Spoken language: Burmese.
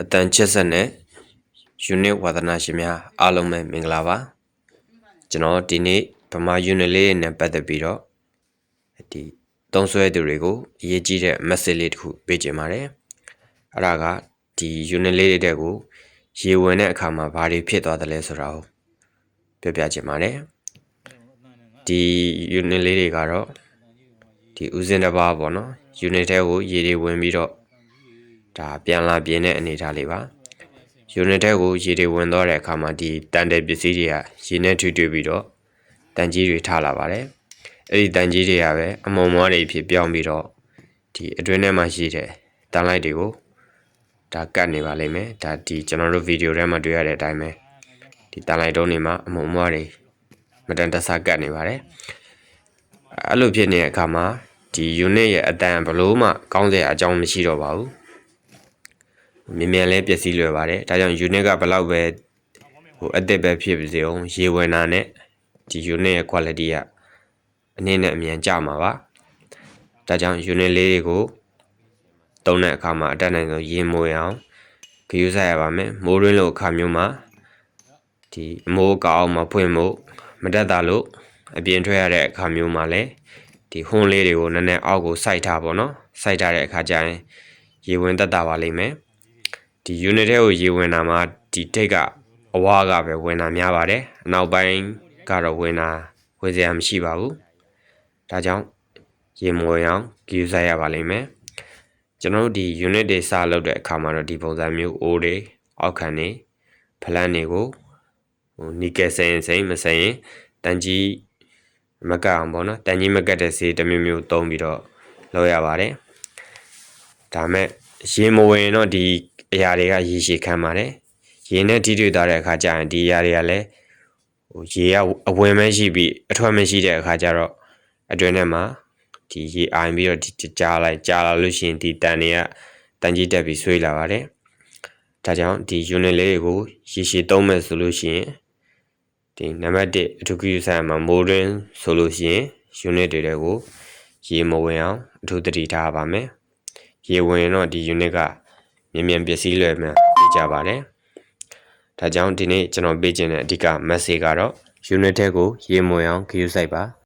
အတန်ချက်ဆက်နဲ့ unit ဝါသနာရှင်များအားလုံးပဲမင်္ဂလာပါကျွန်တော်ဒီနေ့ဗမာ unit လေးနဲ့ပတ်သက်ပြီးတော့ဒီသုံးစွဲသူတွေကိုအရေးကြီးတဲ့ message လေးတစ်ခုပေးချင်ပါတယ်အဲ့ဒါကဒီ unit လေးတွေကိုရေဝင်တဲ့အခါမှာဘာတွေဖြစ်သွားတယ်လဲဆိုတာကိုပြောပြချင်ပါတယ်ဒီ unit လေးတွေကတော့ဒီဥစဉ်တစ်ပါးပေါ့နော် unit ထဲကိုရေတွေဝင်ပြီးတော့ဒါပြန်လာပြင်းတဲ့အနေအထားလေးပါ unit ထဲကိုရေတွေဝင်သွားတဲ့အခါမှာဒီတန်တဲ့ပစ္စည်းတွေကရေနဲ့ထွေထွေပြီးတော့တန်ကြီးတွေထားလာပါတယ်အဲ့ဒီတန်ကြီးတွေကပဲအမုံမွားတွေဖြစ်ပြောင်းပြီးတော့ဒီအတွင်းထဲမှာရှိတဲ့တန်လိုက်တွေကိုဒါကတ်နေပါလိမ့်မယ်ဒါဒီကျွန်တော်တို့ဗီဒီယိုထဲမှာတွေ့ရတဲ့အတိုင်းပဲဒီတန်လိုက်တုံးတွေမှာအမုံမွားတွေမတန်တဆကတ်နေပါတယ်အဲ့လိုဖြစ်နေတဲ့အခါမှာဒီ unit ရဲ့အတန်ဘလို့မှကောင်းစရာအကြောင်းမရှိတော့ပါဘူးမြင်မြန်လဲပျက်စီးလွယ်ပါတယ်ဒါကြောင့် unit ကဘလောက်ပဲအသစ်ပဲဖြစ်ပါစေအောင်ရေဝင်တာနဲ့ဒီ unit ရဲ့ quality ကအနည်းနဲ့အမြန်ကျမှာပါဒါကြောင့် unit လေးတွေကိုတုံးတဲ့အခါမှာအတက်နိုင်ဆုံးရေမွေအောင်ဂရုစိုက်ရပါမယ်မိုးရင်းလို့အခါမျိုးမှာဒီအမိုးကောက်မှာဖွင့်ဖို့မတက်တာလို့အပြင်ထွက်ရတဲ့အခါမျိုးမှာလည်းဒီဟွန်းလေးတွေကိုနည်းနည်းအောက်ကိုစိုက်ထားပါတော့စိုက်ထားတဲ့အခါကျရင်ရေဝင်တက်တာပါလိမ့်မယ်ဒီ unit ထဲကိုရေဝင်တာမှာဒီထိတ်ကအဝါကပဲဝင်တာများပါတယ်အနောက်ပိုင်းကတော့ဝင်စရာမရှိပါဘူးဒါကြောင့်ရေမဝင်အောင်ဂရုစိုက်ရပါလိမ့်မယ်ကျွန်တော်တို့ဒီ unit တွေစလုပ်တဲ့အခါမှာတော့ဒီပုံစံမျိုးအိုးတွေအောက်ခံတွေဖလန်းတွေကိုနီကယ်စိန်မစိန်တန်ကြီးမကတ်အောင်ပေါ့နော်တန်ကြီးမကတ်တဲ့ဆေးတစ်မျိုးမျိုးသုံးပြီးတော့လုပ်ရပါတယ်ဒါမဲ့ရေမဝင်တော့ဒီအရာတွေကရေရှည်ခံပါတယ်ရေနဲ့ထိတွေ့သွားတဲ့အခါကျရင်ဒီအရာတွေကလည်းရေကအဝင်မရှိပြီးအထွက်မရှိတဲ့အခါကျတော့အတွင်းထဲမှာဒီရေအိုင်ပြီးတော့ဒီကြာလာလို့ရှိရင်ဒီတန်တွေကတန်ကြီးတက်ပြီးဆွေးလာပါတယ်ဒါကြောင့်ဒီ unit လေးတွေကိုရေရှည်သုံးမယ်ဆိုလို့ရှိရင်ဒီနံပါတ်1အထူးကိစ္စမှာမိုးရင်းဆိုလို့ရှိရင် unit တွေကိုရေမဝင်အောင်အထူးသတိထားပါမယ်ရေဝင်တော့ဒီ unit ကမြန်ပျက်စီးလွယ်မှသိကြပါတယ်ဒါကြောင့်ဒီနေ့ကျွန်တော်ပေးခြင်းတဲ့အဓိက message ကတော့ unit ထဲကိုရေမဝင်အောင်ဂရုစိုက်ပါ